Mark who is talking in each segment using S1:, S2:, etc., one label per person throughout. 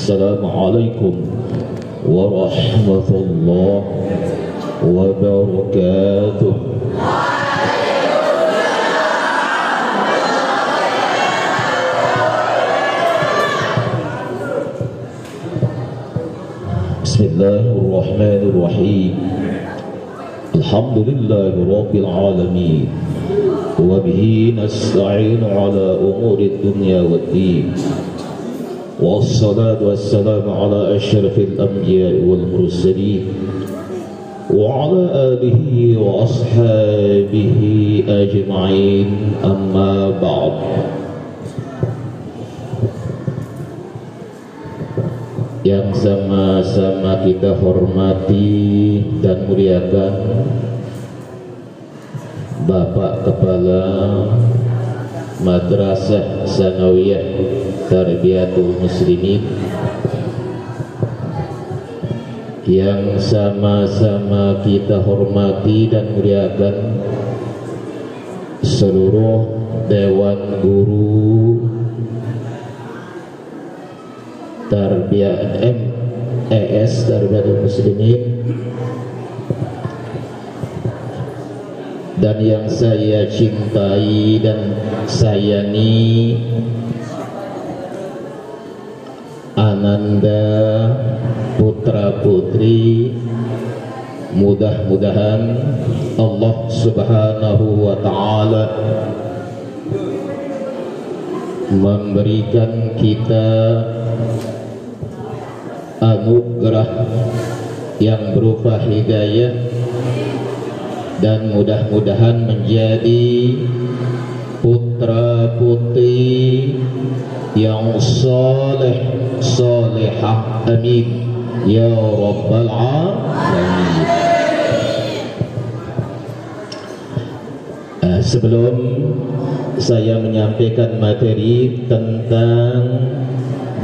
S1: Assalamualaikum warahmatullahi wabarakatuh. Bismillahirrahmanirrahim. Alhamdulillahi rabbil alamin. Wa bihi nasta'inu ala umuri dunya waddin. Wassalatu wassalamu ala asyrafil anbiya'i wal mursalin wa ala alihi wa ashabihi ajma'in, amma ba'd. Yang sama-sama kita hormati dan muliakan Bapak Kepala Madrasah Sanawiyah Tarbiyatul Muslimin, yang sama-sama kita hormati dan muliakan seluruh Dewan Guru Tarbiyah MES Tarbiyatul Muslimin, dan yang saya cintai dan sayangi Ananda putra putri, mudah-mudahan Allah Subhanahu wa ta'ala memberikan kita anugerah yang berupa hidayah, dan mudah-mudahan menjadi putra putri yang saleh salihah, amin ya rabbal alamin. Sebelum saya menyampaikan materi tentang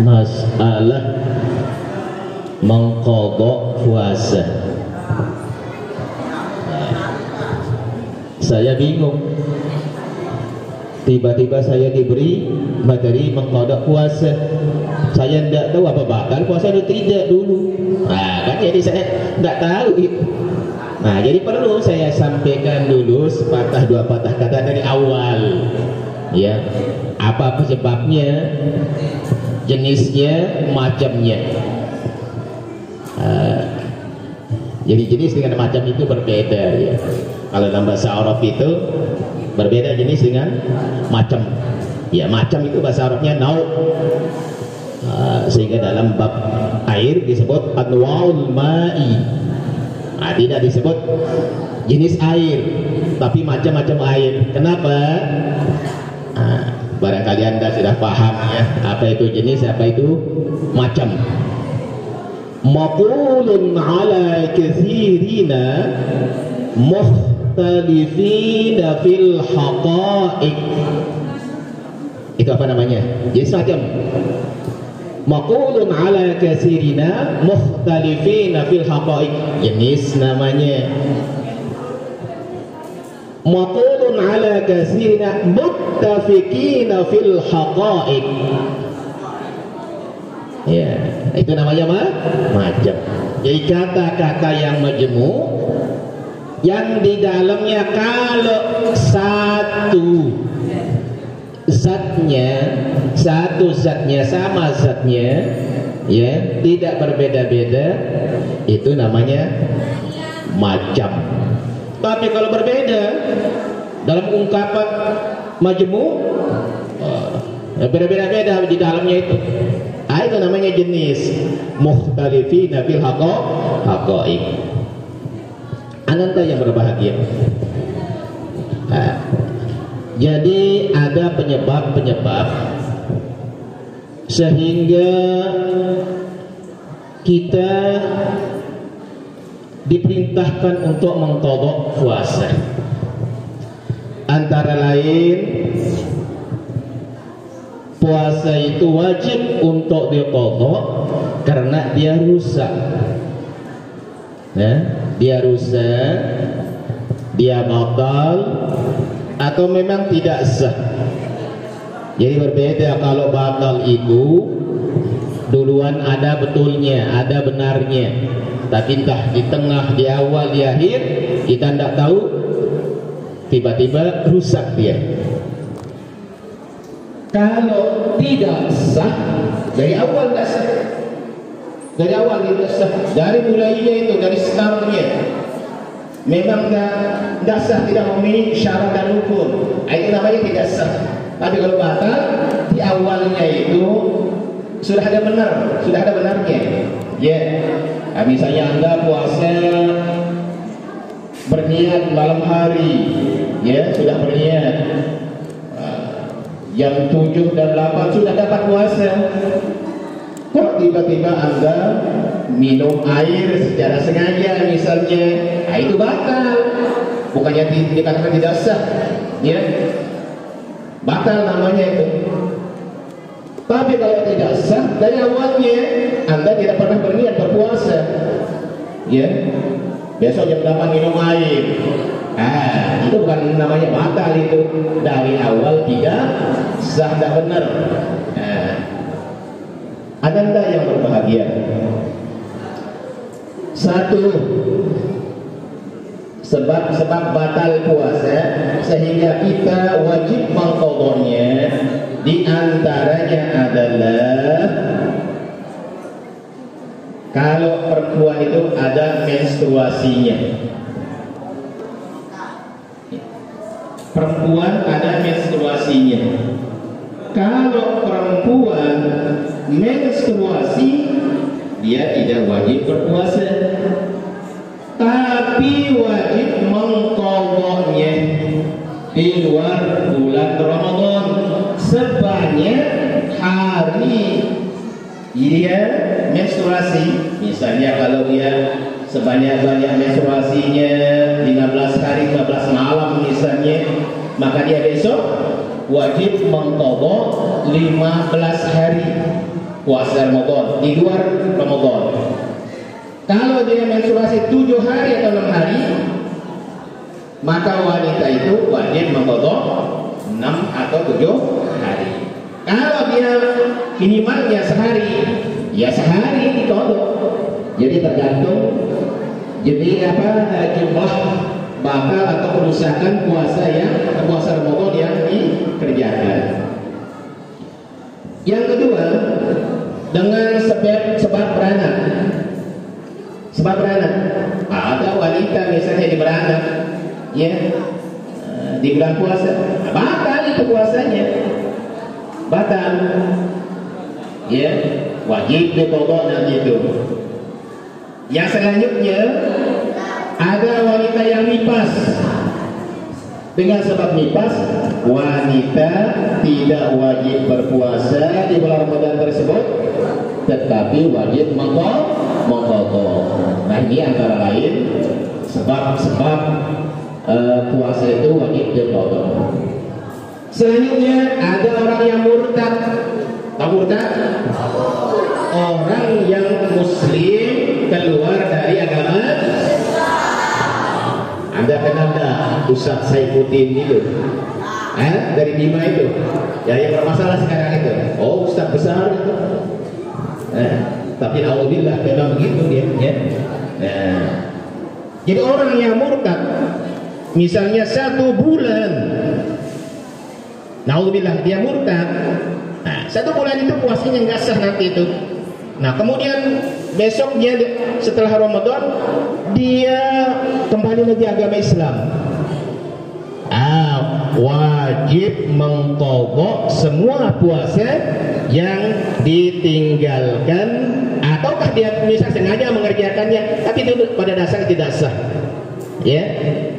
S1: masalah mengqadha puasa, saya bingung. Tiba-tiba saya diberi materi mengqadha puasa, saya tidak tahu apa bakal puasa atau tidak dulu. Kan jadi saya tidak tahu itu. Jadi perlu saya sampaikan dulu sepatah dua patah kata dari awal, ya. Apa penyebabnya, jenisnya, macamnya. Jadi jenis dengan macam itu berbeda, ya. Kalau dalam bahasa Arab itu berbeda jenis dengan macam. Ya, macam itu bahasa Arabnya nau'. Sehingga dalam bab air disebut anwa'ul ma'i. Tidak disebut jenis air, tapi macam-macam air. Kenapa? Barangkali Anda sudah paham, ya, apa itu jenis, apa itu macam. Maqulun ala kathirina mukhtalifina fil haqa'iq. Itu apa namanya? Jenis macam. Maqulun ala kathirina mukhtalifina fil haqa'iq, jenis namanya. Maqulun ala kathirina muttafiqina fil haqa'iq, ya, itu namanya macam. Jadi kata-kata yang majmu', yang di dalamnya kalau satu zatnya sama zatnya, ya, tidak berbeda-beda, itu namanya macam. Tapi kalau berbeda dalam ungkapan majmu', berbeda-beda di dalamnya itu namanya jenis. Mukhtalifina fil haqa'iq. Ananda yang berbahagia. Jadi ada penyebab-penyebab sehingga kita diperintahkan untuk mengqadha puasa. Antara lain, puasa itu wajib untuk diqadha karena dia rusak. Dia rusak, dia batal, atau memang tidak sah. Jadi berbeda kalau batal itu duluan ada betulnya, ada benarnya. Tapi entah di tengah, di awal, di akhir, kita tidak tahu, tiba-tiba rusak dia. Kalau tidak sah, dari awal tidak sah. Dari awal tidak sah. Dari mulainya itu, dari startnya, memang tidak sah, tidak memenuhi syarat dan rukun. Itu namanya tidak sah. Tapi kalau batal, di awalnya itu sudah ada benar, sudah ada benarnya. Ya, misalnya Anda puasa berniat malam hari, ya sudah berniat. Jam 7 dan 8 sudah dapat puasa. Kok tiba-tiba Anda minum air secara sengaja misalnya, itu batal. Bukannya dikatakan tidak sah, ya. Batal namanya itu. Tapi kalau tidak sah, dari awalnya Anda tidak pernah berniat berpuasa, ya. Besok jam 8 minum air, itu bukan namanya batal, itu dari awal tidak sah dan benar. Anda yang berbahagia, satu sebab batal puasa sehingga kita wajib mengqadanya, di antaranya adalah kalau perempuan itu ada menstruasinya. Perempuan ada menstruasinya. Kalau perempuan menstruasi, dia tidak wajib berpuasa, tapi wajib mengqadanya di luar bulan Ramadan sebanyak hari dia menstruasi. Misalnya kalau dia sebanyak-banyak menstruasinya 15 hari 15 malam misalnya, maka dia besok wajib mengqadha 15 hari puasa Ramadan di luar Ramadan. Kalau dia menstruasi 7 hari atau 6 hari, maka wanita itu wajib mengqadha 6 atau 7 hari. Kalau dia minimalnya sehari, ya sehari diqadha. Jadi tergantung jumlah batal atau kerusakan puasa Ramadan yang dikerjakan. Yang kedua, dengan sebab beranak. Sebab beranak, ada wanita misalnya di beranak, ya, di bulan puasa, batal itu puasanya, batal, ya, wajib diqadha nanti itu. Yang selanjutnya, ada wanita yang nifas. Dengan sebab nifas, wanita tidak wajib berpuasa di bulan Ramadan tersebut, tetapi wajib mengqadha. Nah, ini antara lain sebab-sebab puasa itu wajib diqadha. Selanjutnya ada orang yang murtad. Tahu murtad? Orang yang muslim keluar dari agama. Anda kenal dah Ustaz Saifuddin itu? Dari Bima itu, ya, yang bermasalah sekarang itu. Oh, Ustaz besar itu. Tapi alhamdulillah memang begitu dia, ya. Jadi orang yang murtad, misalnya 1 bulan, alhamdulillah dia murtad. 1 bulan itu puasanya nggak sah nanti itu. Nah, kemudian besoknya setelah Ramadan dia kembali lagi agama Islam. Wajib mengqadha semua puasa yang ditinggalkan, ataukah dia misalnya sengaja mengerjakannya tapi itu pada dasarnya tidak sah. Ya,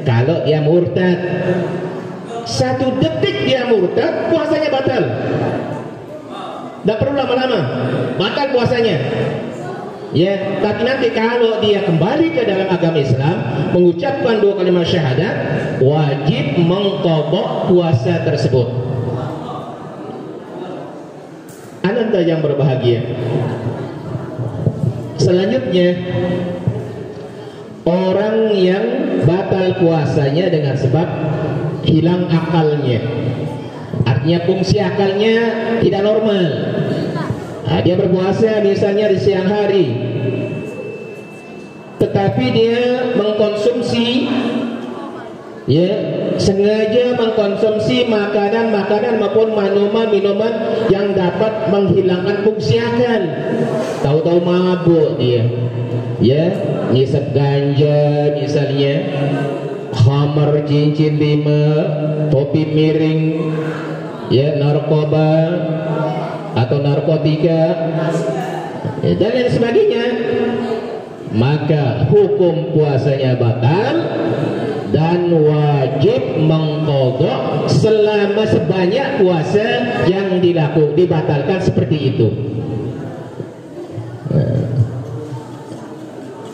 S1: kalau dia murtad 1 detik dia murtad, puasanya batal. Tidak perlu lama-lama, batal puasanya. Ya, tapi nanti kalau dia kembali ke dalam agama Islam, mengucapkan 2 kalimat syahadat, wajib mengqadha puasa tersebut. Anda yang berbahagia, selanjutnya orang yang batal puasanya dengan sebab hilang akalnya, artinya fungsi akalnya tidak normal. Dia berpuasa misalnya di siang hari, tetapi dia mengkonsumsi, ya, sengaja mengkonsumsi makanan-makanan maupun minuman-minuman yang dapat menghilangkan fungsi akal. Tahu-tahu mabuk dia, ya, ngisap ganja misalnya, khamar cincin 5, topi miring, ya, narkoba atau narkotika, ya, dan lain sebagainya, maka hukum puasanya batal dan wajib mengqadha selama sebanyak puasa yang dibatalkan seperti itu.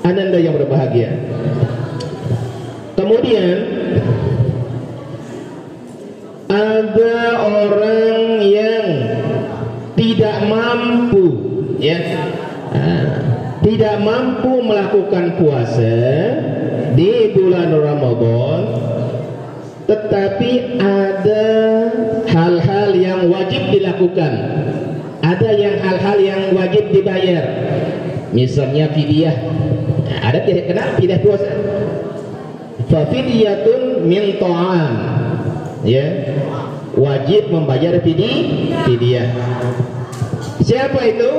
S1: Ananda yang berbahagia. Kemudian ada orang yang tidak mampu, ya, tidak mampu melakukan puasa di bulan Ramadan, tetapi ada hal-hal yang wajib dilakukan, ada yang hal-hal yang wajib dibayar, misalnya fidyah. Ada tidak kenal fidyah puasa? Fa fidyatun min ta'am, ya, wajib membayar fidyah. Siapa itu?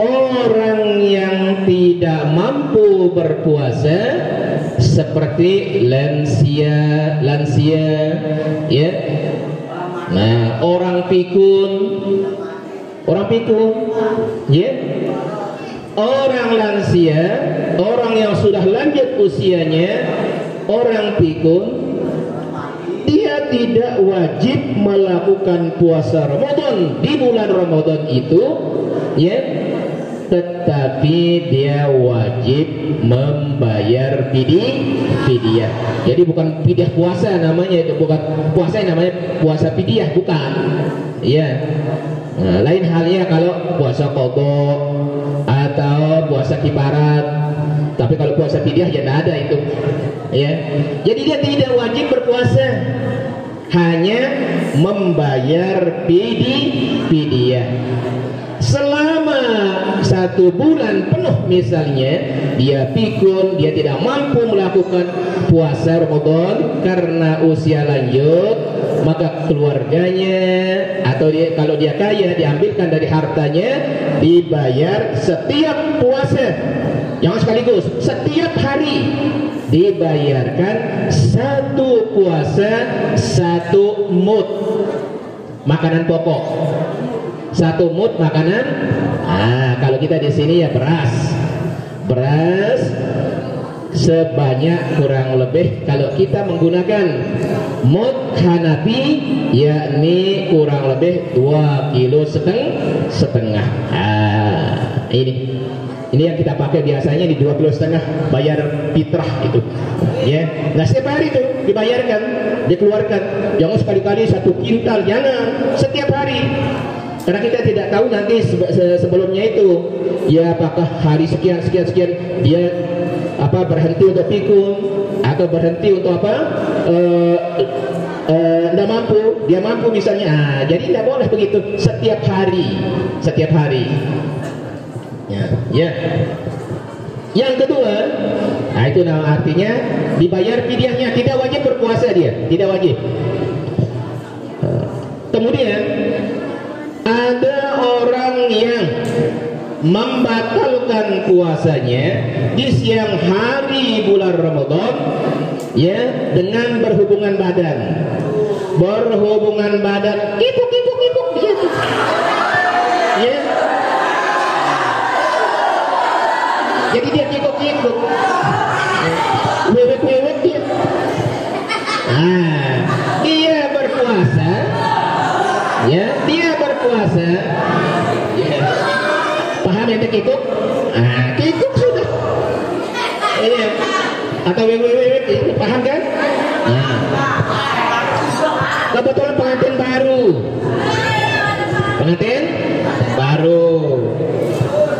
S1: Orang yang tidak mampu berpuasa, seperti lansia, ya. Nah, orang pikun, ya. Orang lansia, orang yang sudah lanjut usianya, orang pikun, dia tidak wajib melakukan puasa Ramadan di bulan Ramadan itu, ya, tetapi dia wajib membayar fidyah. Jadi bukan fidyah puasa namanya, itu bukan puasa yang namanya puasa fidyah, bukan, ya. Nah, lain halnya kalau puasa qadha atau puasa kifarat. Tapi kalau puasa fidyah ya tidak ada itu, ya. Jadi dia tidak wajib berpuasa, hanya membayar fidyah. Selama 1 bulan penuh misalnya dia pikun, dia tidak mampu melakukan puasa Ramadan karena usia lanjut, maka keluarganya atau dia, kalau dia kaya, diambilkan dari hartanya, dibayar setiap puasa, jangan sekaligus, setiap hari dibayarkan 1 puasa 1 mud makanan pokok, 1 mud makanan. Kalau kita di sini ya beras sebanyak kurang lebih, kalau kita menggunakan mud Hanafi, yakni kurang lebih 2,5 kilo. Ini yang kita pakai biasanya di 2,5 kilo bayar fitrah itu, ya. Nah, setiap hari itu dibayarkan, dikeluarkan. Jangan sekali-kali 1 kintal, jangan setiap hari. Karena kita tidak tahu nanti sebelumnya itu, ya, apakah hari sekian dia berhenti untuk pikun atau berhenti untuk tidak mampu, dia mampu misalnya. Jadi tidak boleh begitu setiap hari. Ya. Yang kedua, itu artinya dibayar fidyahnya, tidak wajib berpuasa dia, tidak wajib. Kemudian ada orang yang membatalkan puasanya di siang hari bulan Ramadan, ya, dengan berhubungan badan, kipuk gitu, ya. Jadi dia kikuk, wewek dia. Dia berpuasa, ya, ya. Paham yang kikuk? Kikuk sudah, iya. Atau wewek, paham kan? Kebetulan pengantin baru,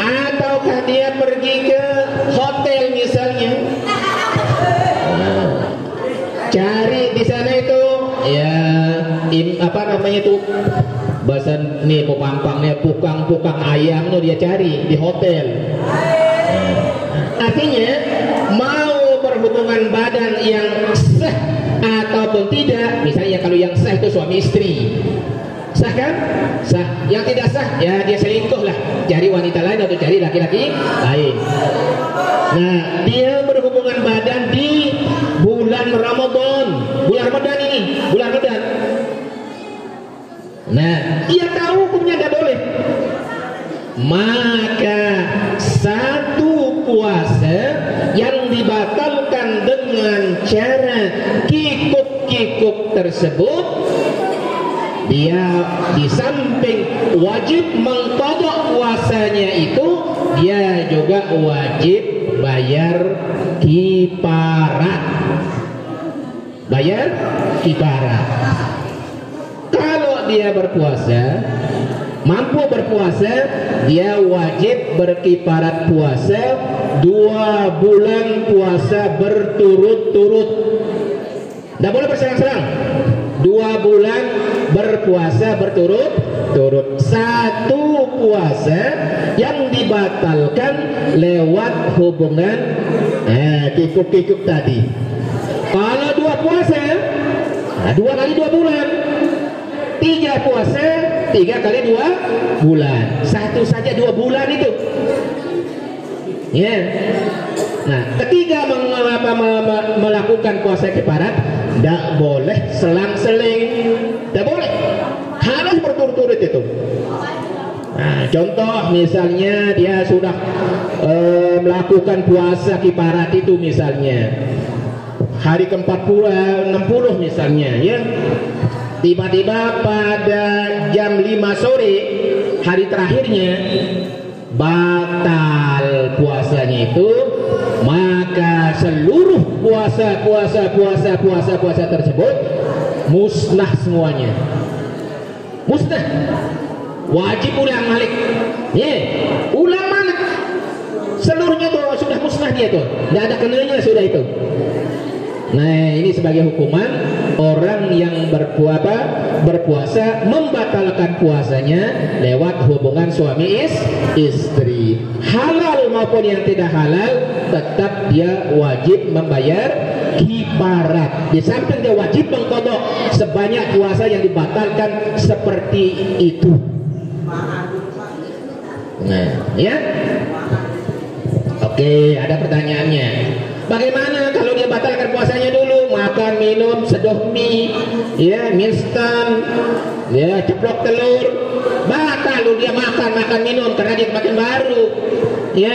S1: ataukah dia pergi ke hotel misalnya, cari di sana itu, ya, bahasa nih pepampangnya pukang ayam tuh dia cari di hotel. Artinya mau berhubungan badan yang sah ataupun tidak, misalnya kalau yang sah itu suami istri, sah kan? Sah. Yang tidak sah ya dia selingkuh lah, cari wanita lain atau cari laki-laki lain. Nah, dia berhubungan badan di bulan Ramadan. Bulan Ramadan ini, bulan Ramadan. Nah, dia tahu hukumnya tidak boleh. Maka satu puasa yang dibatalkan dengan cara kikuk-kikuk tersebut, dia di samping wajib mengqadha puasanya itu, dia juga wajib bayar kifarat. Bayar kifarat. Kalau dia berpuasa, mampu berpuasa, dia wajib berkifarat puasa 2 bulan puasa berturut-turut. Tidak boleh berselang-selang. 2 bulan berpuasa berturut-turut. Satu puasa yang dibatalkan lewat hubungan kikuk-kikuk tadi. Kalau 2 puasa, 2 kali 2 bulan. 3 puasa 3 kali 2 bulan. Satu saja 2 bulan itu. Ya. Nah, ketika melakukan puasa kifarat, tidak boleh selang-seling, tidak boleh, harus berturut-turut itu. Nah, contoh misalnya dia sudah melakukan puasa kifarat itu misalnya hari ke-60 misalnya, ya. Tiba-tiba pada jam 5 sore hari terakhirnya batal puasanya itu, maka seluruh puasa tersebut musnah semuanya. Musnah. Wajib ulang balik. Ulang balik. Seluruhnya tuh sudah musnah dia tuh. Tidak ada kenanya sudah itu. Nah, ini sebagai hukuman orang yang berpuasa membatalkan puasanya lewat hubungan suami istri. Halal maupun yang tidak halal, tetap dia wajib membayar kifarat. Di samping dia wajib mengqadha sebanyak puasa yang dibatalkan seperti itu. Nah, ya. Oke, ada pertanyaannya. Bagaimana kalau dia batalkan puasanya dulu, makan minum sedoh mie, ya, mie instan, ya, ceplok telur, batal dia makan minum karena dia makin baru, ya,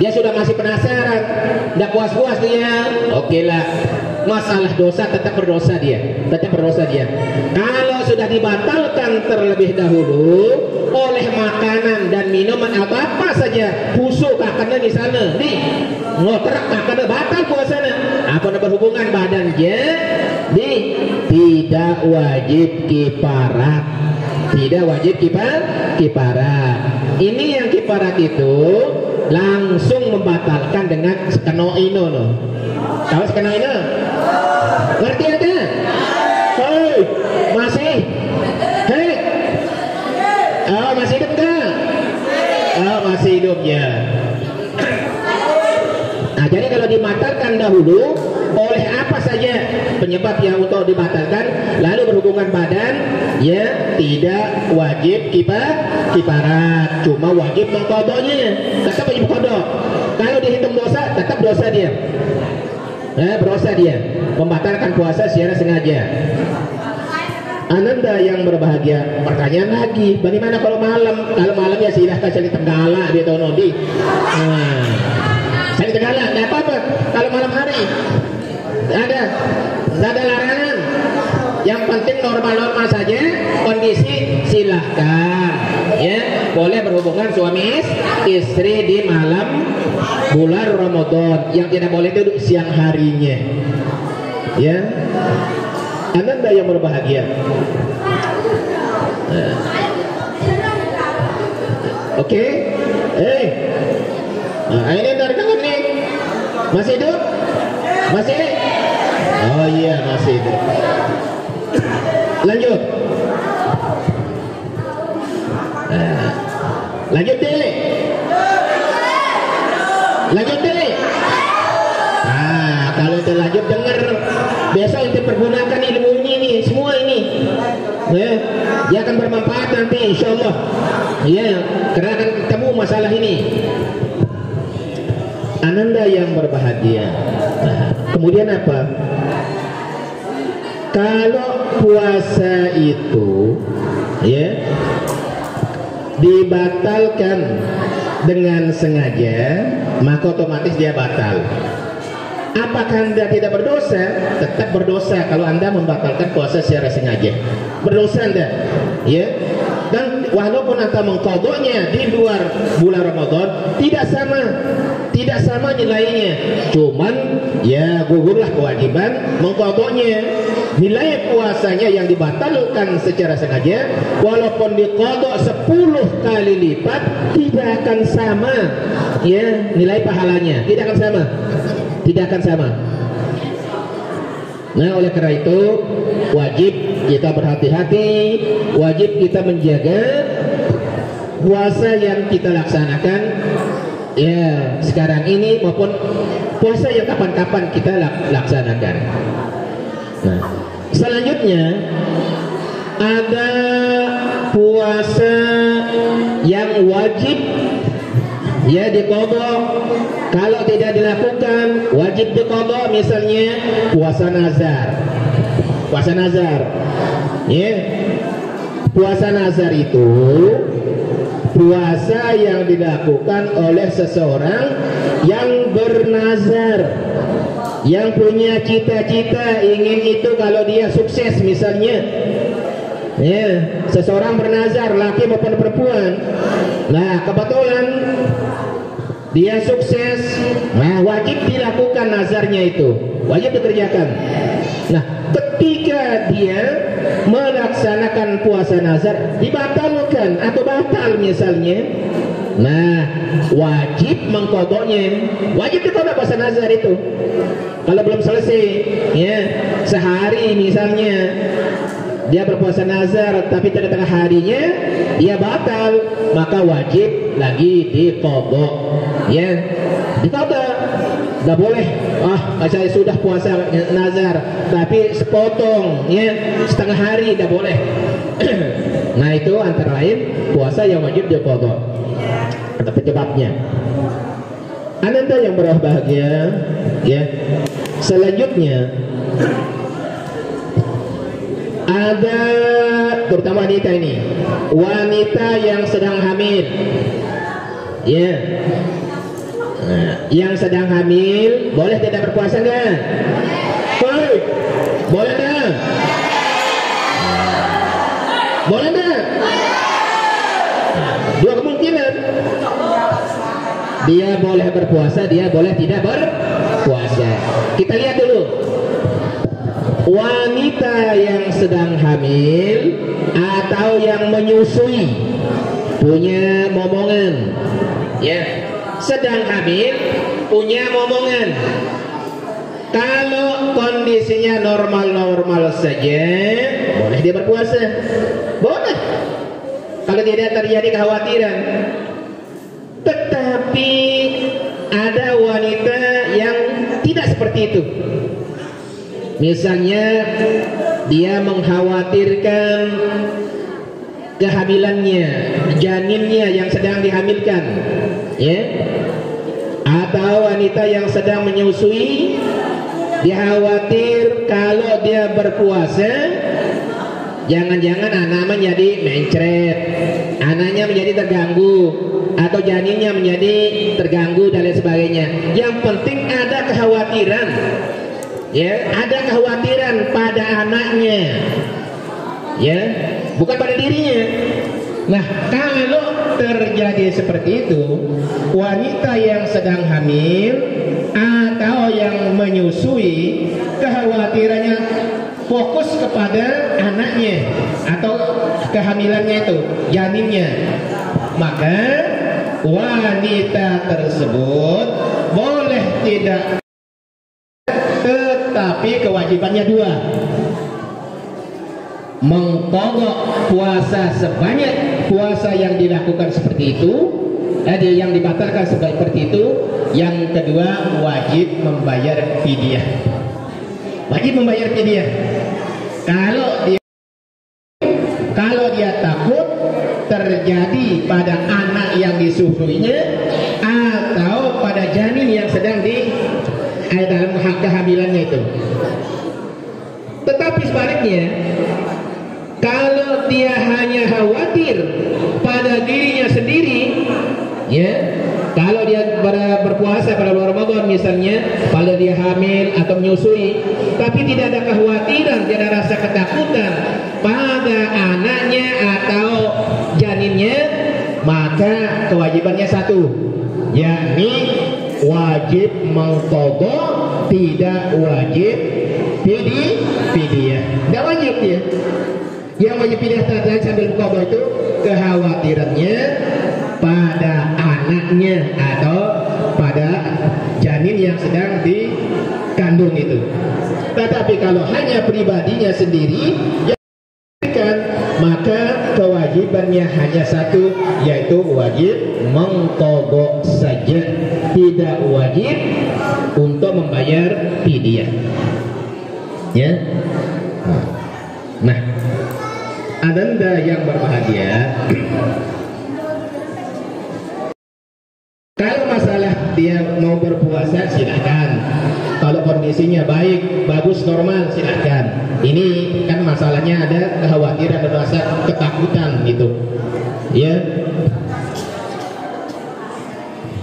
S1: dia sudah masih penasaran, tidak puas-puas dia, oke lah, masalah dosa tetap berdosa dia. Kalau sudah dibatalkan terlebih dahulu oleh makanan dan minuman apa saja, busuk akan di sana, nih, ngoterak akan batal puasanya. Apa berhubungan badannya, nih, tidak wajib kifarat, kifarat. Ini yang kifarat itu langsung membatalkan dengan sekeno ino, no. Tahu sekeno ino? Ngerti ada? Hei, masih? Hei, oh, masih hidup kan? Oh, masih hidup ya. Nah, jadi kalau dibatalkan dahulu oleh apa saja penyebab yang untuk dibatalkan, lalu berhubungan badan, ya, tidak wajib kifarat, cuma wajib mengqadhanya, tetap wajib qadha. Kalau dihitung dosa, tetap dosa dia. Berdosa dia membatalkan puasa secara sengaja. Ananda yang berbahagia, pertanyaan lagi, bagaimana kalau malam? Kalau malam ya silahkan cari tenggala dia tahu di. Cari tenggala, nggak apa-apa. Kalau malam hari nggak ada larangan. Yang penting normal-normal saja kondisi, silahkan, ya, boleh berhubungan suami istri di malam bulan Ramadan. Yang tidak boleh itu siang harinya, ya. Ananda yang berbahagia. Oke. Ini dari kangen nih. Masih hidup? Masih? Oh iya, masih hidup. Lanjut. Lanjut deh. Lanjut deh. Nah, kalau itu lanjut dengar, besok kita pergunakan ilmu ini semua ini. Ya, dia akan bermanfaat nanti insya Allah. Ya, karena akan ketemu masalah ini. Ananda yang berbahagia. Nah, kemudian apa? Kalau puasa itu ya dibatalkan dengan sengaja, maka otomatis dia batal. Apakah Anda tidak berdosa? Tetap berdosa kalau Anda membatalkan puasa secara sengaja. Berdosa Anda, ya. Dan walaupun Anda mengqadanya di luar bulan Ramadan, tidak sama nilainya. Cuman ya gugurlah kewajiban mengqadanya. Nilai puasanya yang dibatalkan secara sengaja, walaupun diqadha 10 kali lipat, tidak akan sama. Ya, nilai pahalanya tidak akan sama. Tidak akan sama. Nah, oleh karena itu wajib kita berhati-hati, wajib kita menjaga puasa yang kita laksanakan ya sekarang ini maupun puasa yang kapan-kapan kita laksanakan. Nah, selanjutnya ada puasa yang wajib ya diqadha. Kalau tidak dilakukan wajib diqadha, misalnya puasa nazar. Puasa nazar. Ya. Puasa nazar itu puasa yang dilakukan oleh seseorang yang bernazar, yang punya cita-cita ingin itu kalau dia sukses misalnya. Ya, seseorang bernazar, laki maupun perempuan. Nah, kebetulan dia sukses, nah wajib dilakukan nazarnya itu, wajib dikerjakan. Nah, ketika dia melaksanakan puasa nazar dibatalkan atau batal misalnya, nah wajib mengqadanya, wajib diqadha puasa nazar itu. Kalau belum selesai, ya sehari misalnya dia berpuasa nazar tapi tengah harinya dia batal, maka wajib lagi diqadha. Ya, diqadha. Enggak boleh, saya sudah puasa nazar tapi sepotong, ya setengah hari, enggak boleh. Nah, itu antara lain puasa yang wajib diqadha. Ada penyebabnya. Ananda yang berbahagia, ya. Selanjutnya ada terutama wanita ini, wanita yang sedang hamil, ya. Nah, yang sedang hamil boleh tidak berpuasa enggak? Boleh enggak? Boleh enggak? Dua kemungkinan. Dia boleh berpuasa, dia boleh tidak berpuasa. Kita lihat dulu. Wanita yang sedang hamil atau yang menyusui, punya momongan, ya, sedang hamil punya momongan. Kalau kondisinya normal-normal saja, boleh dia berpuasa, boleh. Kalau tidak terjadi kekhawatiran. Tetapi ada wanita yang tidak seperti itu. Misalnya dia mengkhawatirkan kehamilannya, janinnya yang sedang dihamilkan, ya. Atau wanita yang sedang menyusui, dia khawatir kalau dia berpuasa jangan-jangan anak menjadi mencret, anaknya menjadi terganggu, atau janinnya menjadi terganggu dan lain sebagainya. Yang penting ada kekhawatiran, ya, ada kekhawatiran pada anaknya, ya, bukan pada dirinya. Nah, kalau terjadi seperti itu, wanita yang sedang hamil atau yang menyusui, kekhawatirannya fokus kepada anaknya atau kehamilannya itu, janinnya, maka wanita tersebut boleh tidak, tetapi kewajibannya dua: mengqadha puasa sebanyak puasa yang dilakukan seperti itu, yang dibatalkan seperti itu. Yang kedua, wajib membayar fidyah. Wajib membayar fidyah. Kalau dia takut terjadi pada anak yang disusuinya atau pada janin yang sedang dalam kehamilannya itu. Tetapi sebaliknya, kalau dia hanya khawatir pada dirinya sendiri, ya, kalau dia berpuasa pada bulan Ramadan misalnya, kalau dia hamil atau menyusui, tapi tidak ada kekhawatiran, tidak ada rasa ketakutan pada anaknya atau janinnya, maka kewajibannya satu, yakni wajib mengqadha, tidak wajib fidyah. Tidak wajib dia. Yang wajib fidyah tadi sambil qadha itu kekhawatirannya pada anaknya atau pada janin yang sedang dikandung itu. Tetapi kalau hanya pribadinya sendiri, maka kewajibannya hanya satu, yaitu wajib mengqadha saja, tidak wajib untuk membayar fidyah. Ya. Nah, Anda yang berbahagia, kalau masalah dia mau berpuasa silahkan. Kalau kondisinya baik, bagus, normal, silahkan. Ini kan masalahnya ada kekhawatiran dan rasa ketakutan gitu, ya.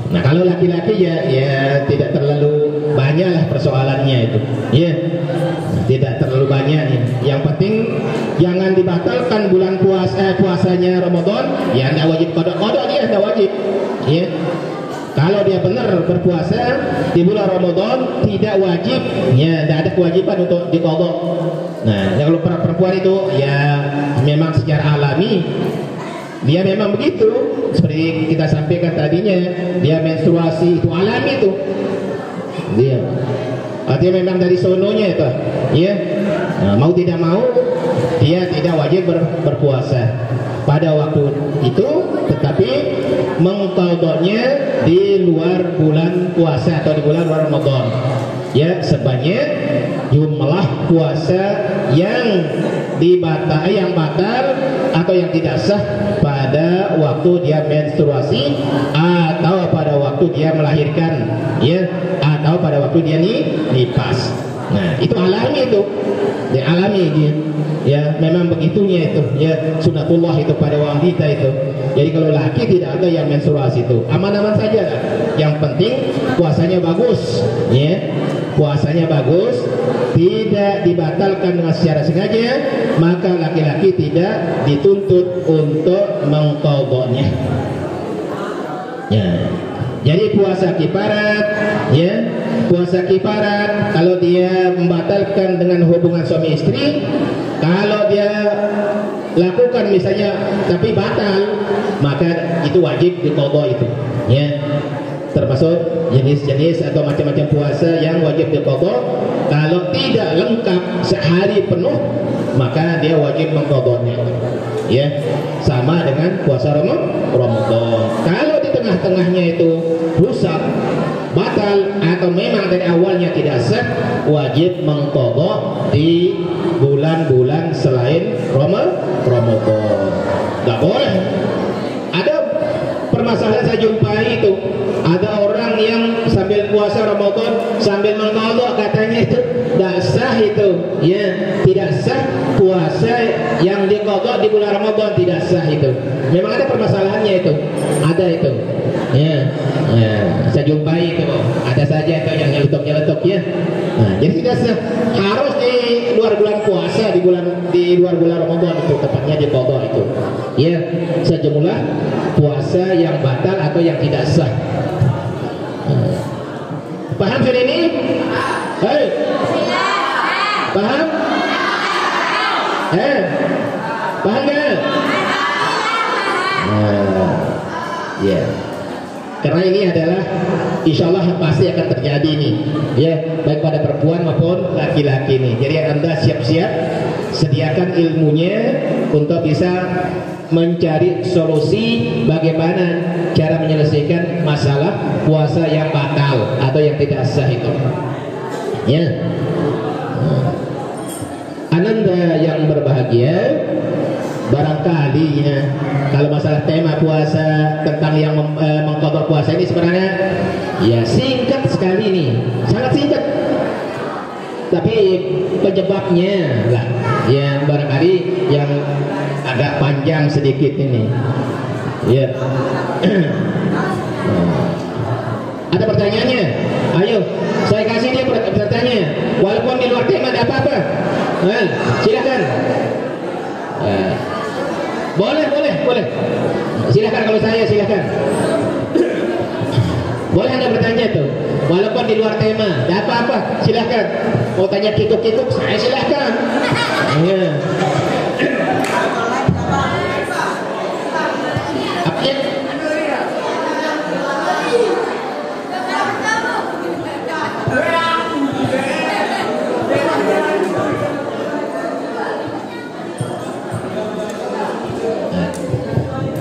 S1: Nah kalau laki-laki ya tidak terlalu banyak lah persoalannya itu, ya. Tidak terlalu banyak ya. Yang penting jangan dibatalkan bulan puasanya Ramadan. Ya tidak wajib qadha dia, tidak wajib, ya. Kalau dia benar berpuasa di bulan Ramadan tidak wajib, ya, tidak ada kewajiban untuk diqadha. Nah, kalau perempuan itu ya memang secara alami dia memang begitu, seperti kita sampaikan tadinya, dia menstruasi itu alami itu. Dia artinya memang dari sononya itu, ya. Nah, mau tidak mau dia tidak wajib berpuasa pada waktu itu, tetapi mengqadhanya di luar bulan puasa atau di bulan Ramadan, ya, sebanyak jumlah puasa yang batal atau yang tidak sah pada waktu dia menstruasi atau pada waktu dia melahirkan, ya, atau pada waktu dia nifas. Nah, itu alami itu. Dia alami dia. Ya, memang begitunya itu. Ya, sunatullah itu pada wanita itu. Jadi kalau laki tidak ada yang menstruasi itu. Aman-aman saja lah. Yang penting puasanya bagus, ya. Puasanya bagus, tidak dibatalkan dengan secara sengaja, maka laki-laki tidak dituntut untuk mengqadhanya. Ya. Jadi puasa kifarat, ya, puasa kifarat kalau dia membatalkan dengan hubungan suami istri, kalau dia lakukan misalnya tapi batal, maka itu wajib diqadha itu, ya. Termasuk jenis-jenis atau macam-macam puasa yang wajib diqadha. Kalau tidak lengkap sehari penuh, maka dia wajib mengqadhanya, ya. Sama dengan puasa Ramadan. Kalau di tengah-tengahnya itu rusak, batal, atau memang dari awalnya tidak sah, wajib mengqadha di bulan-bulan selain Ramadan. Gak boleh. Ada permasalahan saya jumpai itu, ada orang yang sambil puasa Ramadan sambil mengqadha, katanya itu tidak sah itu, ya, tidak sah puasa yang diqadha di bulan Ramadan, tidak sah itu. Memang ada permasalahannya itu, ada itu, ya. Nah, saya jumpai itu, ada saja itu yang nyeletuk ya. Nah, jadi tidak sah, harus di luar bulan puasa, di luar bulan Ramadan itu tepatnya diqadha itu, ya, sejumlah puasa yang batal atau yang tidak sah. Paham sudah ini? Hei, paham? Paham kan? Ya. Karena ini adalah insya Allah pasti akan terjadi nih, ya, baik pada perempuan maupun laki-laki nih. Jadi Anda siap-siap sediakan ilmunya untuk bisa mencari solusi bagaimana cara menyelesaikan masalah puasa yang batal atau yang tidak sah itu. Ya. Ananda yang berbahagia, barangkali ya, kalau masalah tema puasa tentang yang mengqadha puasa ini sebenarnya ya singkat sekali nih, sangat singkat. Tapi penyebabnya lah yang barangkali yang agak panjang sedikit ini. Ya. Ada pertanyaannya? Ayo, saya kasih dia bertanya. Walaupun di luar tema ada apa-apa. Silakan. Boleh. Silakan kalau saya silakan. Boleh Anda bertanya tuh. Walaupun di luar tema, ada apa-apa? Silakan. Mau tanya kikuk-kikuk, saya silakan. Ya.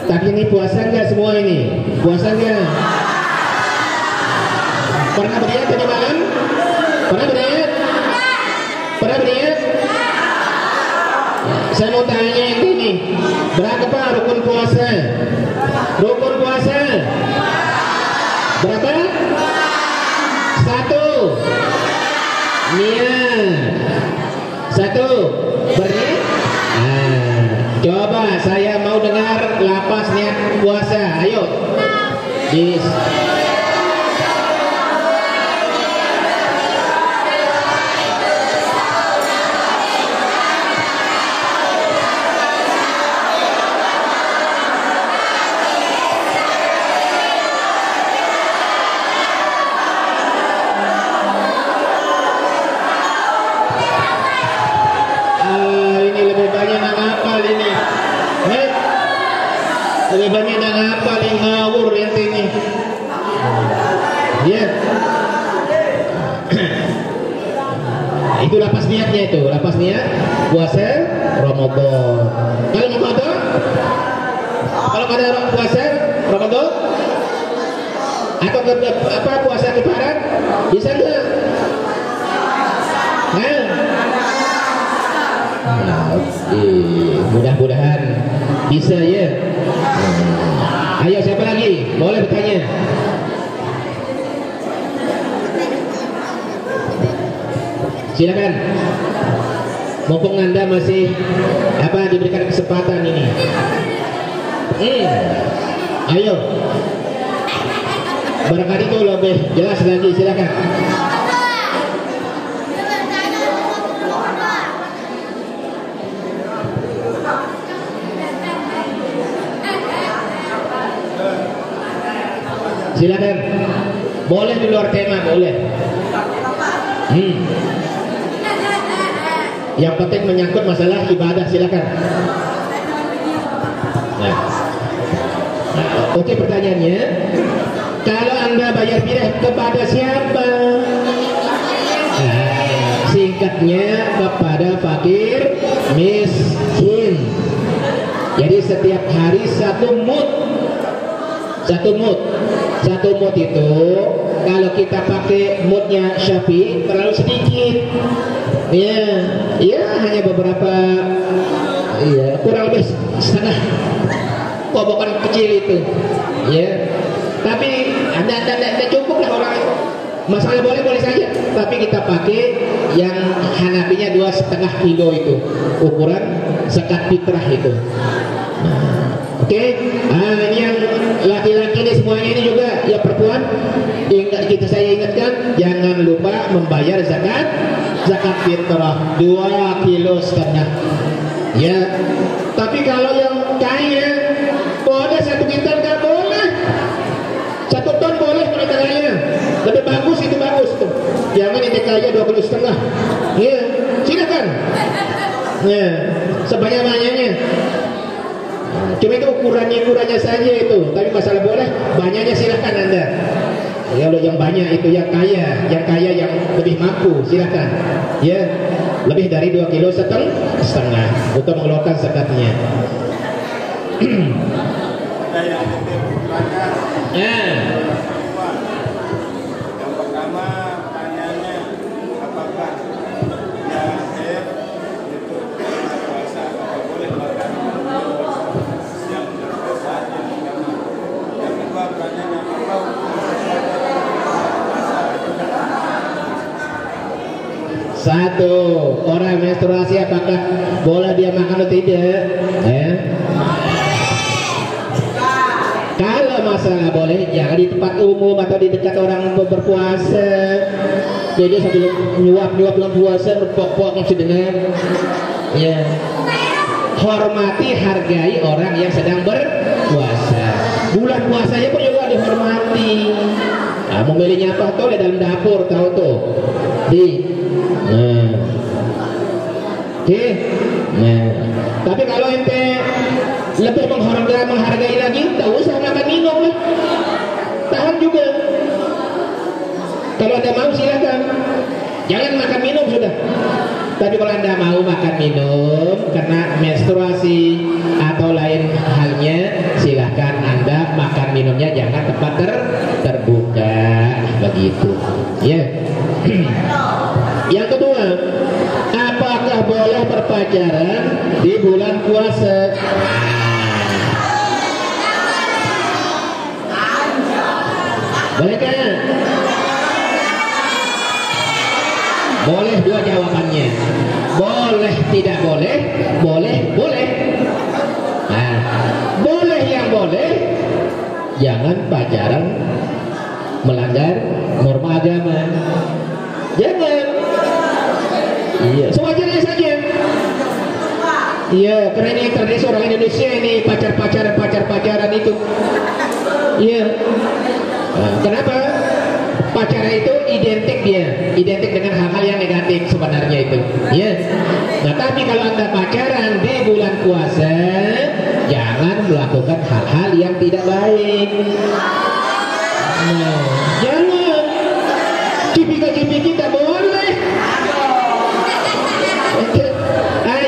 S1: Tapi ini puasa enggak semua ini? Puasa enggak? Pernah berniat tadi malam? Pernah berniat? Pernah berniat? Saya mau tanya yang ini, berapa rukun puasa? Rukun puasa berapa? 1. Niat. 1. Berniat. Coba saya mau dengar lapas niat puasa. Ayo. Ini lebih banyak yang ngapal ini. Lebih banyak yang ngapal yang ngawur yang ini. Ya. Itu lapas niatnya itu, lapas niat puasa Ramadan. Kalau mau ada? Kalau ada puasa Ramadan atau apa puasa kifarat bisa enggak? Mudah-mudahan bisa ya. Ayo siapa lagi? Boleh bertanya. Silakan. Mumpung Anda masih diberikan kesempatan ini. Ayo. Barangkali itu lebih jelas lagi, silakan. Silakan. Boleh di luar tema, boleh. Yang penting menyangkut masalah ibadah, silakan. Oke, pertanyaannya, kalau Anda bayar fidyah kepada siapa? Singkatnya kepada fakir miskin. Jadi setiap hari 1 mud. 1 mud. 1 mud itu kalau kita pakai mudnya Syafi'i terlalu sedikit. Ya hanya beberapa, kurang lebih setengah kobokan kecil itu. Ya. Tapi Anda cukup lah orang itu. Masalah boleh saja. Tapi kita pakai yang Hanafinya 2,5 kilo itu, ukuran zakat fitrah itu. Oke, ini yang laki-laki ini semuanya ini juga, ya perempuan, saya ingatkan jangan lupa membayar zakat fitrah 2,5 kilo. Ya, tapi kalau yang kaya boleh 1 kintal, nggak boleh 1 ton, boleh kalau kaya. Lebih bagus itu, bagus tuh. Jangan ini kaya 2,5 kilo. Ya, silakan. Ya, sebanyak-banyaknya. Cuma itu ukurannya saja itu. Tapi masalah boleh, banyaknya silahkan Anda. Kalau yang banyak itu yang kaya yang lebih mampu silakan. Ya, lebih dari 2,5 kilo untuk mengeluarkan zakatnya.
S2: Yang pertama pertanyaannya, apakah yang air itu puasa atau boleh makan yang berpuasa yang pertama. Yang kedua pertanyaannya, apa
S1: Satu, orang menstruasi apakah boleh dia makan atau tidak? Kalau masalah boleh, jangan di tempat umum atau di dekat orang berpuasa. Jadi sambil nyuap dengan puasa, berpok-pok masih dengar. Ya, hormati, hargai orang yang sedang berpuasa. Bulan puasanya pun juga dihormati. Nah, mau milihnya apa tuh? Di dalam dapur tahu tuh. Tapi kalau ente lebih menghargai lagi, tak usah makan minum lah, tahan juga. Kalau anda mau silakan, jangan makan minum sudah. Tapi kalau anda mau makan minum karena menstruasi atau lain halnya, silahkan anda makan minumnya jangan tempat terbuka begitu. Ya. Yang kedua, apakah boleh berpacaran di bulan puasa? Bolehkah? Boleh, dua jawabannya. Boleh, tidak boleh. Boleh, boleh. Nah, boleh yang boleh, jangan pacaran melanggar norma agama. Jangan. Iya, sewajarnya saja. Iya, karena ini tradisi orang Indonesia ini pacaran itu. Iya. Nah, kenapa? Pacaran itu identik dengan hal-hal yang negatif sebenarnya itu. Iya. Nah, tapi kalau anda pacaran di bulan puasa, jangan melakukan hal-hal yang tidak baik. Nah, jangan. Cipika-cipiki tak boleh.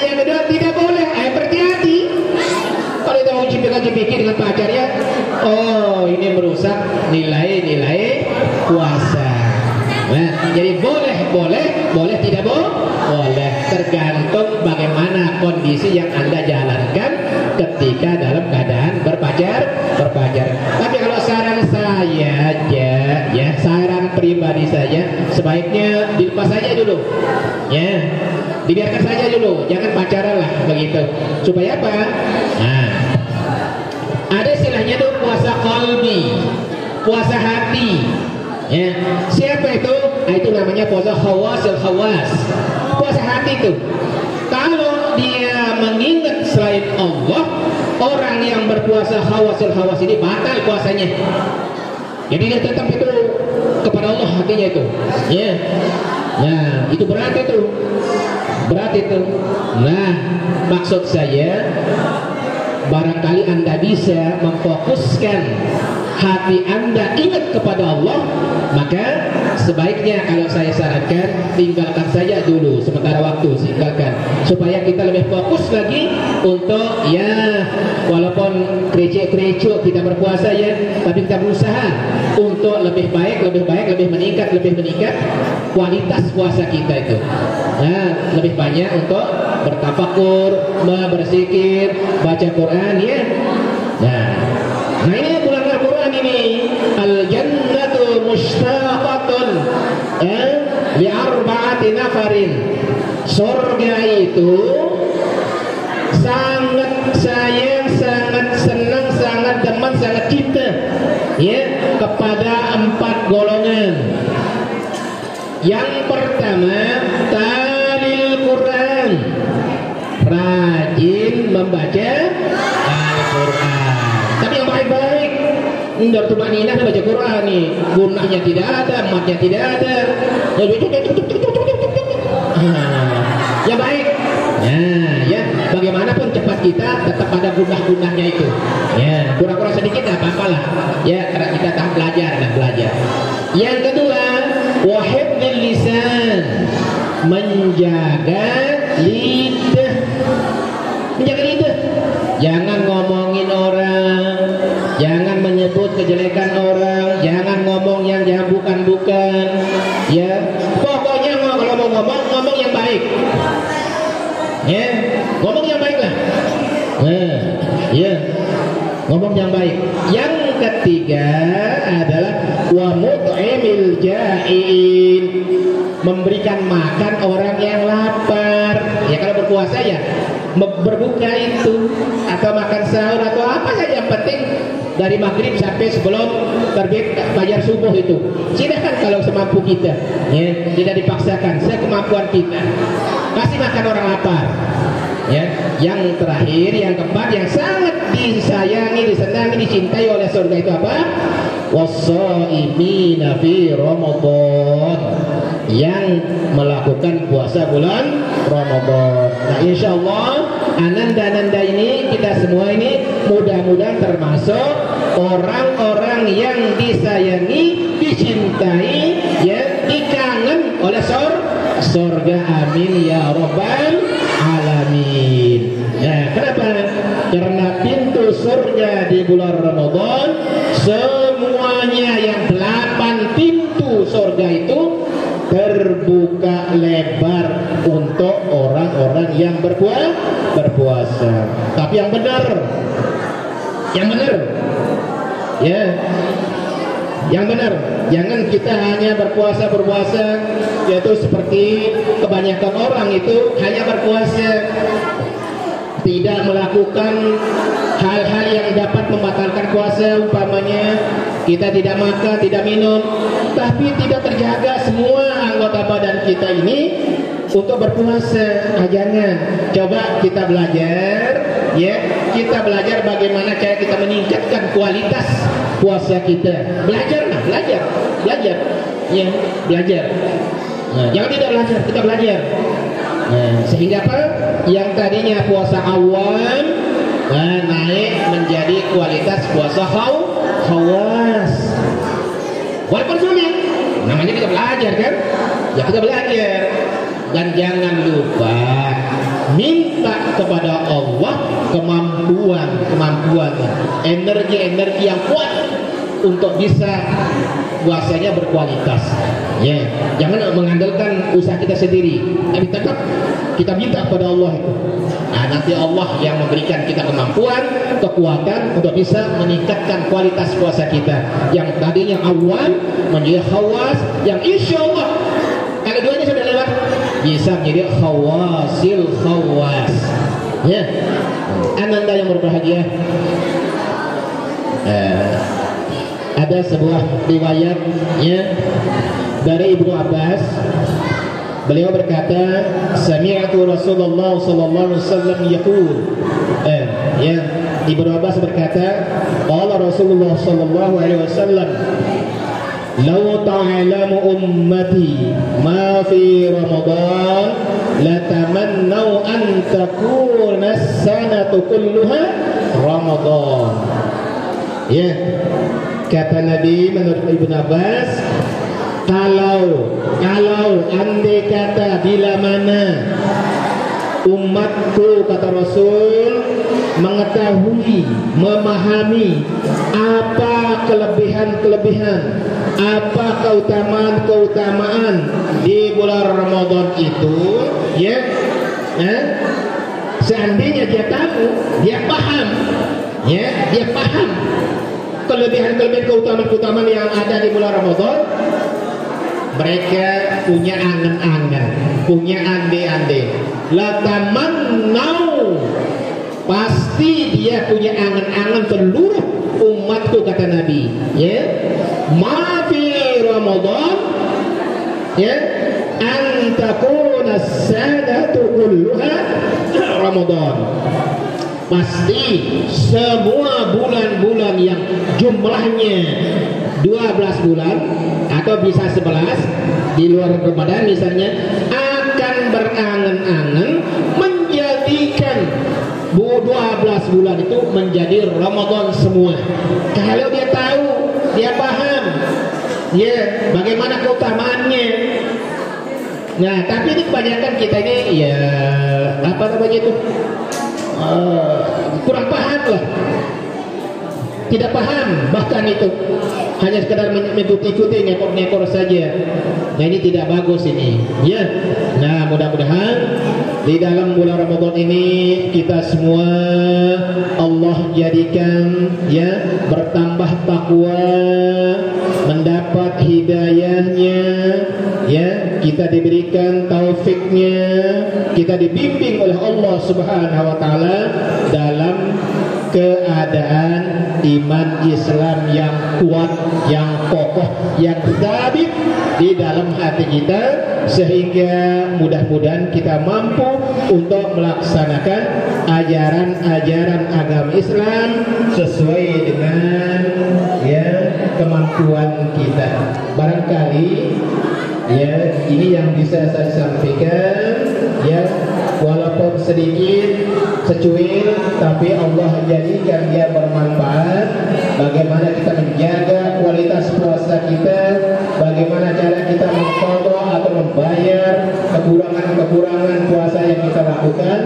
S1: Yang kedua tidak boleh. Berhati-hati. Kalau tahu cipika-cipiki dengan pacarnya, oh ini merusak nilai-nilai puasa. Nah, jadi boleh tidak boleh, tergantung bagaimana kondisi yang anda jalankan ketika dalam keadaan berpacar. Tapi kalau saran saya ya saran pribadi saya, sebaiknya dilepas saja dulu, ya, dibiarkan saja dulu, jangan pacaran lah begitu. Supaya apa? Nah, ada istilahnya tuh puasa qalbi, puasa hati. Ya, siapa itu? Itu namanya puasa khawas. Puasa hati itu. Kalau dia mengingat selain Allah, orang yang berpuasa khawas ini batal puasanya. Jadi dia tetap itu kepada Allah hatinya itu. Ya. Nah, itu berat itu. Nah, maksud saya, barangkali anda bisa memfokuskan hati anda ingat kepada Allah, maka sebaiknya kalau saya sarankan tinggalkan saja dulu sementara waktu, tinggalkan supaya kita lebih fokus lagi untuk, ya, walaupun krecek kita berpuasa ya, tapi kita berusaha untuk lebih baik, lebih meningkat kualitas puasa kita itu. Nah, lebih banyak untuk bertafakur, berzikir, baca Quran ya. Nah ini bulan Al-Quran ini, al-jannatu mushtaqatun li arba'ati nafarin. Surga itu sangat sayang, sangat senang, sangat demen, sangat cinta ya kepada 4 golongan. Yang pertama, talil Quran, rajin membaca Al-Quran. Tapi yang baik-baik, enggak cuma nina baca Quran nih, gunanya tidak ada, matnya tidak ada. Ya baik. Nah, ya bagaimanapun cepat kita tetap ada gunah-gunahnya itu. Ya, kurang-kurang sedikit enggak apa-apa lah. Ya, karena kita tak belajar. Ya, ngomong yang baik lah. Ya, ngomong yang baik. Yang ketiga adalah wa mut'imil ja'in, memberikan makan orang yang lapar. Ya kalau berpuasa ya berbuka itu, atau makan sahur atau apa saja, yang penting dari maghrib sampai sebelum terbit fajar subuh itu. Silakan kalau semampu kita, ya, tidak dipaksakan, sekemampuan kita. Kasih makan orang lapar. Ya, yang terakhir, yang keempat, yang sangat disayangi, disenangi, dicintai oleh surga itu apa? Wassaimina fi Ramadan, yang melakukan puasa bulan Ramadan. Nah, insya Allah ananda-ananda ini, kita semua ini mudah-mudahan termasuk orang-orang yang disayangi, dicintai, ya, dikangen oleh surga. Amin ya rabbal alamin. Nah, kenapa? Karena pintu surga di bulan Ramadan semuanya, yang 8 pintu surga itu terbuka lebar untuk orang-orang yang berpuasa. Tapi yang benar, ya, yang benar. Jangan kita hanya berpuasa, yaitu seperti kebanyakan orang itu hanya berpuasa, tidak melakukan hal-hal yang dapat membatalkan puasa. Umpamanya kita tidak makan, tidak minum, tapi tidak terjaga semua anggota badan kita ini untuk berpuasa. Jangan. Coba kita belajar, ya, kita belajar bagaimana cara kita meningkatkan kualitas puasa kita. Belajar, ya, belajar. Nah, jangan tidak belajar, kita belajar. Nah, sehingga apa? Yang tadinya puasa awam, naik menjadi kualitas puasa khawas. Walaupun sulit, namanya kita belajar kan? Ya, kita belajar. Dan jangan lupa minta kepada Allah kemampuan, energi yang kuat untuk bisa puasanya berkualitas. Ya, jangan mengandalkan usaha kita sendiri. Tapi tetap kita minta kepada Allah itu. Nah, nanti Allah yang memberikan kita kemampuan, kekuatan untuk bisa meningkatkan kualitas puasa kita. Yang tadinya awal menjadi khawas, yang insya Allah kalau duanya sudah lewat bisa menjadi khawasil khawas. Ya, ananda yang berbahagia. Ada sebuah riwayat, ya, dari Ibnu Abbas. Beliau berkata, sami'tu Rasulullah sallallahu alaihi wasallam yaqul. Ya, Ibnu Abbas berkata, qala Rasulullah sallallahu alaihi wasallam, "Law ta'lamu ummati ma fi Ramadan latamannau an takuna as-sanatu kulluha Ramadan." Ya, kata Nabi menurut Ibnu Abbas, kalau andai kata bila mana umatku, kata Rasul, mengetahui, memahami apa kelebihan-kelebihan, apa keutamaan-keutamaan di bulan Ramadan itu, ya, seandainya dia tahu, dia paham, ya, dia paham kelebihan-kelebihan, keutamaan-keutamaan yang ada di bulan Ramadan, mereka punya angan-angan, punya ande-ande. Latamannau, pasti dia punya angan-angan seluruh umatku, kata Nabi, ya, ma fi Ramadan, ya, an takuna as-sanatu kulluha Ramadan. Pasti semua bulan-bulan yang jumlahnya 12 bulan atau bisa 11 di luar Ramadan misalnya, akan berangan-angan menjadikan 12 bulan itu menjadi Ramadan semua. Kalau dia tahu, dia paham, ya, bagaimana keutamaannya. Nah, tapi ini kebanyakan kita ini, ya, apa namanya itu, kurang paham lah, tidak paham, bahkan itu hanya sekedar mengikuti nekor-nekor saja. Nah, ini tidak bagus ini, ya. Nah, mudah-mudahan Di dalam bulan Ramadan ini kita semua Allah jadikan ya bertambah takwa, mendapat hidayahnya, ya kita diberikan taufiknya, kita dibimbing oleh Allah Subhanahu wa taala dalam keadaan iman Islam yang kuat, yang kokoh, yang sabit di dalam hati kita, sehingga mudah-mudahan kita mampu untuk melaksanakan ajaran-ajaran agama Islam sesuai dengan ya kemampuan kita. Barangkali ya ini yang bisa saya sampaikan, ya walaupun sedikit secuil tapi Allah jadikan dia bermanfaat. Bagaimana kita menjaga kualitas puasa kita, bagaimana cara kita mengqadha atau membayar kekurangan-kekurangan puasa yang kita lakukan.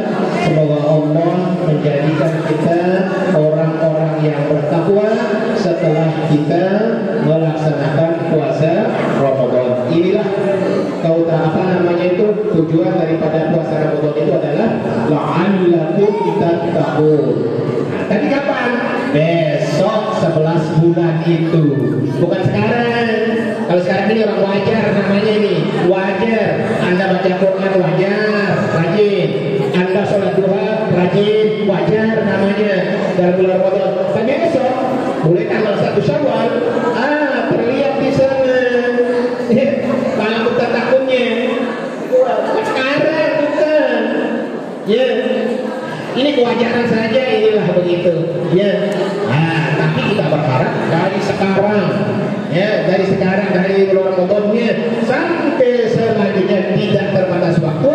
S1: Semoga Allah menjadikan kita orang-orang yang bertakwa setelah kita melaksanakan puasa Ramadan. Inilah tujuan daripada puasa Ramadan itu adalah la'allakum tattaqun. Nah, tadi kapan? Besok 11 bulan itu, bukan sekarang. Kalau sekarang ini orang wajar namanya, ini wajar. Anda baca Quran wajar, rajin. Anda sholat duha rajin, wajar namanya dalam bulan Ramadan. Tapi besok mulai tanggal 1 Syawal, terlihat di sana pangkat takunnya. Sekarang bukan. Ya, ini kewajaran saja, inilah begitu. Ya, tapi kita berharap dari sekarang, ya, dari sekarang, dari bulan Ramadannya sampai selanjutnya tidak terbatas waktu,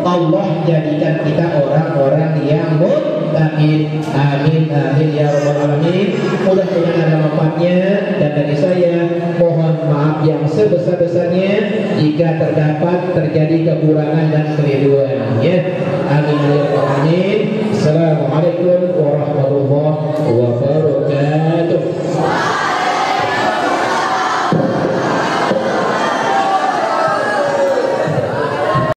S1: Allah jadikan kita orang-orang yang muttaqin. Amin, amin ya rabbal alamin. Mudah-mudahan ada manfaatnya, dan dari saya mohon maaf yang sebesar-besarnya jika terdapat terjadi kekurangan dan keliruan. Ya, amin ya rabbal alamin. Assalamualaikum warahmatullahi wabarakatuh.